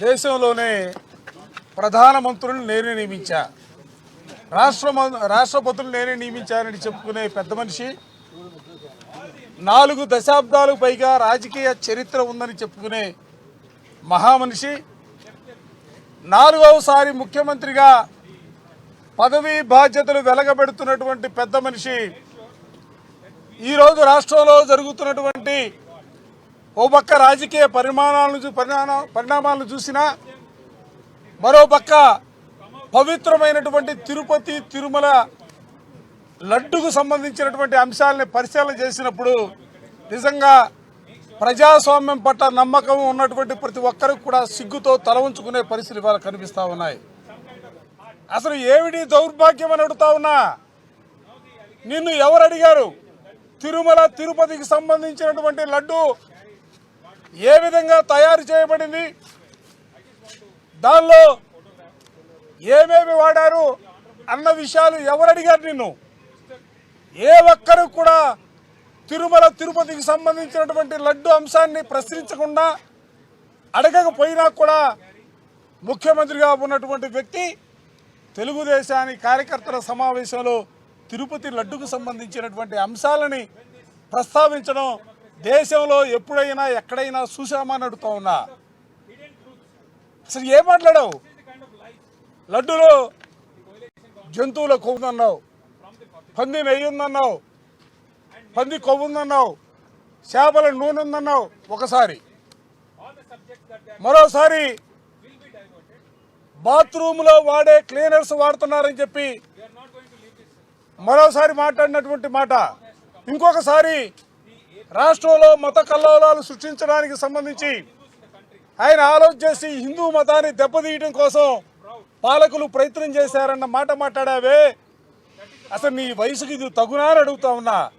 దేశంలోనే ప్రధానమంత్రులను నేనే నియమించా, రాష్ట్రపతులు నేనే నియమించానని చెప్పుకునే పెద్ద మనిషి, 4 దశాబ్దాలకు పైగా రాజకీయ చరిత్ర ఉందని చెప్పుకునే మహామనిషి, 4వసారి ముఖ్యమంత్రిగా పదవీ బాధ్యతలు వెలగబెడుతున్నటువంటి పెద్ద మనిషి ఈరోజు రాష్ట్రంలో జరుగుతున్నటువంటి ఓ పక్క రాజకీయ పరిణామాలను చూసినా, మరో పక్క పవిత్రమైనటువంటి తిరుపతి తిరుమల లడ్డుకు సంబంధించినటువంటి అంశాలని పరిశీలన చేసినప్పుడు నిజంగా ప్రజాస్వామ్యం పట్ల నమ్మకం ఉన్నటువంటి ప్రతి ఒక్కరికి కూడా సిగ్గుతో తల ఉంచుకునే పరిస్థితులు ఇవాళ కనిపిస్తూ ఉన్నాయి. అసలు ఏమిటి దౌర్భాగ్యం అని అడుగుతా ఉన్నా. నిన్ను ఎవరు అడిగారు? తిరుమల తిరుపతికి సంబంధించినటువంటి లడ్డు ఏ విధంగా తయారు చేయబడింది, దానిలో ఏమేమి వాడారు అన్న విషయాలు ఎవరు అడిగారు నిన్ను? ఏ ఒక్కరు కూడా తిరుమల తిరుపతికి సంబంధించినటువంటి లడ్డు అంశాన్ని ప్రశ్నించకుండా, అడగకపోయినా కూడా ముఖ్యమంత్రిగా ఉన్నటువంటి వ్యక్తి తెలుగుదేశానికి కార్యకర్తల సమావేశంలో తిరుపతి లడ్డుకు సంబంధించినటువంటి అంశాలని ప్రస్తావించడం దేశంలో ఎప్పుడైనా ఎక్కడైనా చూసామని అడుగుతా ఉన్నా. అసలు ఏం మాట్లాడావు? లడ్డులో జంతువుల కొవ్వు అన్నావు, పంది నెయ్యి ఉందన్నావు, పంది కొవ్వు ఉందన్నావు, చేపల నూనె ఉందన్నావు ఒకసారి. మరోసారి బాత్రూంలో వాడే క్లీనర్స్ వాడుతున్నారని చెప్పి మరోసారి మాట్లాడినటువంటి మాట. ఇంకొకసారి రాష్ట్రంలో మత కల్లోలాలు సృష్టించడానికి సంబంధించి ఆయన ఆలోచన చేసి హిందూ మతాన్ని దెబ్బతీయడం కోసం పాలకులు ప్రయత్నం చేశారన్న మాట మాట్లాడావే. అసలు నీ వయసుకి ఇది తగునా అని అడుగుతా ఉన్నా.